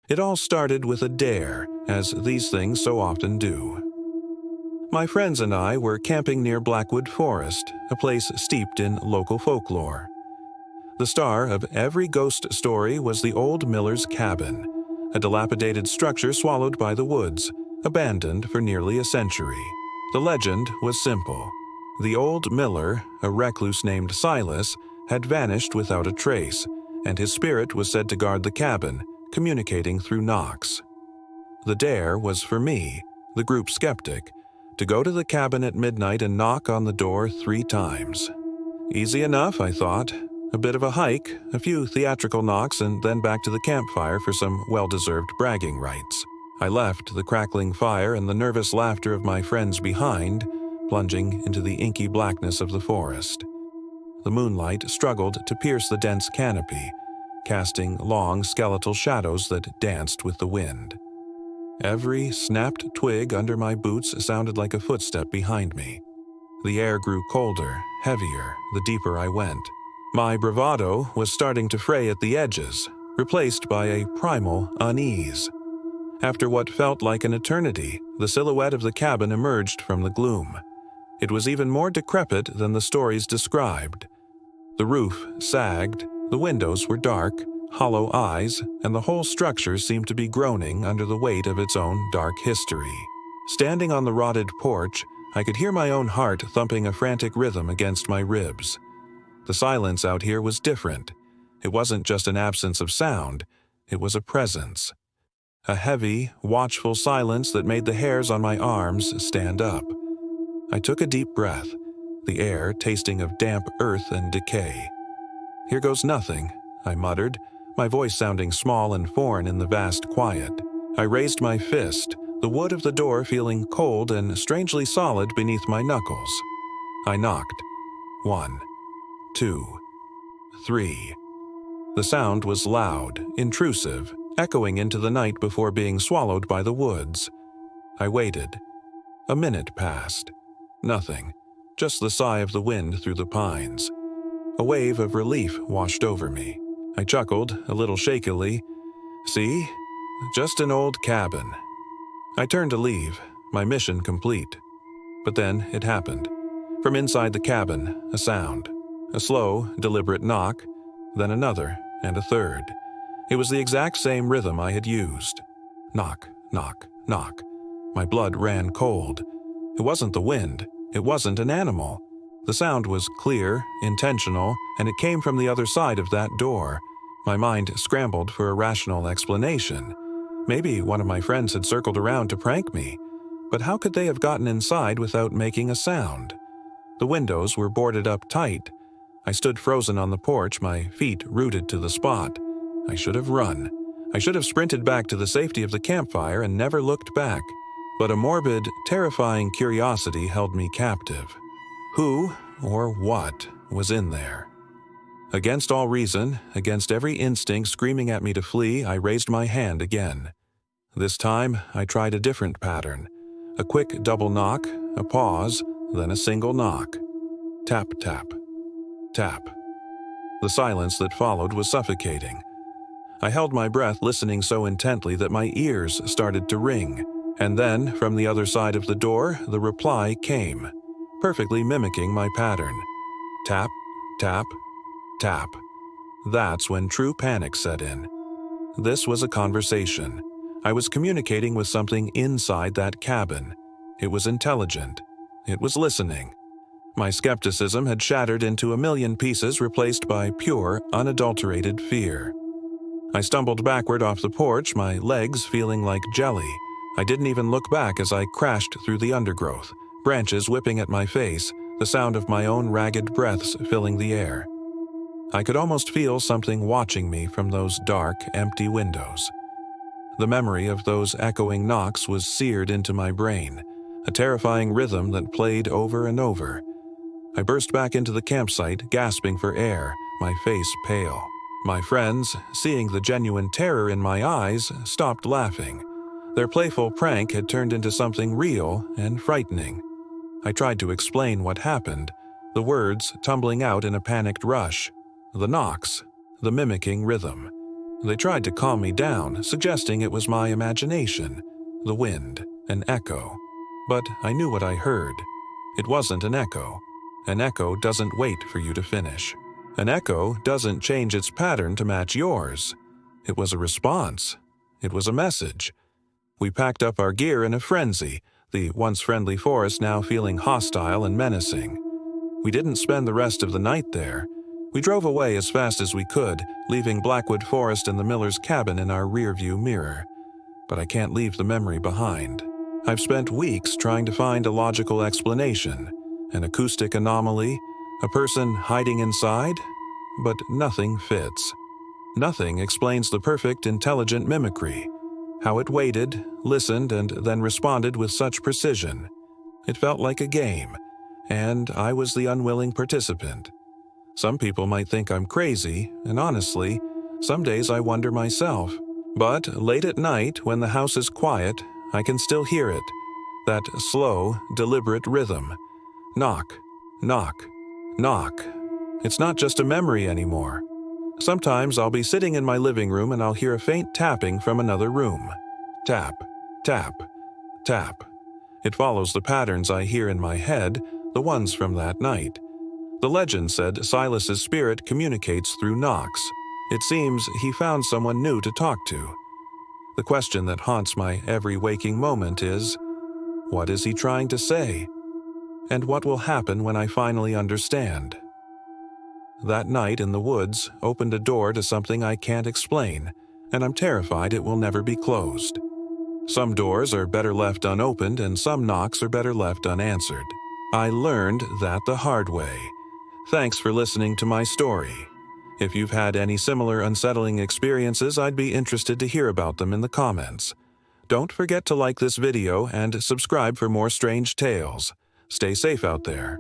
It all started with a dare, as these things so often do. My friends and I were camping near Blackwood Forest, a place steeped in local folklore. The star of every ghost story was the old miller's cabin, a dilapidated structure swallowed by the woods, abandoned for nearly a century. The legend was simple. The old miller, a recluse named Silas, had vanished without a trace, and his spirit was said to guard the cabin, communicating through knocks. The dare was for me, the group skeptic, to go to the cabin at midnight and knock on the door 3 times. Easy enough, I thought. A bit of a hike, a few theatrical knocks, and then back to the campfire for some well-deserved bragging rights. I left the crackling fire and the nervous laughter of my friends behind, plunging into the inky blackness of the forest. The moonlight struggled to pierce the dense canopy, casting long skeletal shadows that danced with the wind. Every snapped twig under my boots sounded like a footstep behind me. The air grew colder, heavier, the deeper I went. My bravado was starting to fray at the edges, replaced by a primal unease. After what felt like an eternity, the silhouette of the cabin emerged from the gloom. It was even more decrepit than the stories described. The roof sagged, the windows were dark, hollow eyes, and the whole structure seemed to be groaning under the weight of its own dark history. Standing on the rotted porch, I could hear my own heart thumping a frantic rhythm against my ribs. The silence out here was different. It wasn't just an absence of sound, it was a presence. A heavy, watchful silence that made the hairs on my arms stand up. I took a deep breath, the air tasting of damp earth and decay. "Here goes nothing," I muttered, my voice sounding small and foreign in the vast quiet. I raised my fist, the wood of the door feeling cold and strangely solid beneath my knuckles. I knocked. 1, 2, 3. The sound was loud, intrusive, echoing into the night before being swallowed by the woods. I waited. A minute passed. Nothing, just the sigh of the wind through the pines. A wave of relief washed over me. I chuckled, a little shakily. See? Just an old cabin. I turned to leave, my mission complete. But then it happened. From inside the cabin, a sound. A slow, deliberate knock, then another, and a third. It was the exact same rhythm I had used. Knock, knock, knock. My blood ran cold. It wasn't the wind. It wasn't an animal. The sound was clear, intentional, and it came from the other side of that door. My mind scrambled for a rational explanation. Maybe one of my friends had circled around to prank me. But how could they have gotten inside without making a sound? The windows were boarded up tight. I stood frozen on the porch, my feet rooted to the spot. I should have run. I should have sprinted back to the safety of the campfire and never looked back. But a morbid, terrifying curiosity held me captive. Who, or what, was in there? Against all reason, against every instinct screaming at me to flee, I raised my hand again. This time, I tried a different pattern. A quick double knock, a pause, then a single knock. Tap, tap, tap. The silence that followed was suffocating. I held my breath, listening so intently that my ears started to ring. And then, from the other side of the door, the reply came, perfectly mimicking my pattern. Tap, tap, tap. That's when true panic set in. This was a conversation. I was communicating with something inside that cabin. It was intelligent. It was listening. My skepticism had shattered into a million pieces, replaced by pure, unadulterated fear. I stumbled backward off the porch, my legs feeling like jelly. I didn't even look back as I crashed through the undergrowth, branches whipping at my face, the sound of my own ragged breaths filling the air. I could almost feel something watching me from those dark, empty windows. The memory of those echoing knocks was seared into my brain, a terrifying rhythm that played over and over. I burst back into the campsite, gasping for air, my face pale. My friends, seeing the genuine terror in my eyes, stopped laughing. Their playful prank had turned into something real and frightening. I tried to explain what happened, the words tumbling out in a panicked rush. The knocks, the mimicking rhythm. They tried to calm me down, suggesting it was my imagination, the wind, an echo. But I knew what I heard. It wasn't an echo. An echo doesn't wait for you to finish. An echo doesn't change its pattern to match yours. It was a response. It was a message. We packed up our gear in a frenzy, the once friendly forest now feeling hostile and menacing. We didn't spend the rest of the night there. We drove away as fast as we could, leaving Blackwood Forest and the miller's cabin in our rearview mirror. But I can't leave the memory behind. I've spent weeks trying to find a logical explanation, an acoustic anomaly, a person hiding inside, but nothing fits. Nothing explains the perfect intelligent mimicry, how it waited, listened, and then responded with such precision. It felt like a game, and I was the unwilling participant. Some people might think I'm crazy, and honestly, some days I wonder myself. But late at night, when the house is quiet, I can still hear it. That slow, deliberate rhythm. Knock, knock, knock. It's not just a memory anymore. Sometimes I'll be sitting in my living room and I'll hear a faint tapping from another room. Tap, tap, tap. It follows the patterns I hear in my head, the ones from that night. The legend said Silas's spirit communicates through knocks. It seems he found someone new to talk to. The question that haunts my every waking moment is, what is he trying to say? And what will happen when I finally understand? That night in the woods opened a door to something I can't explain, and I'm terrified it will never be closed. Some doors are better left unopened, and some knocks are better left unanswered. I learned that the hard way. Thanks for listening to my story. If you've had any similar unsettling experiences, I'd be interested to hear about them in the comments. Don't forget to like this video and subscribe for more strange tales. Stay safe out there.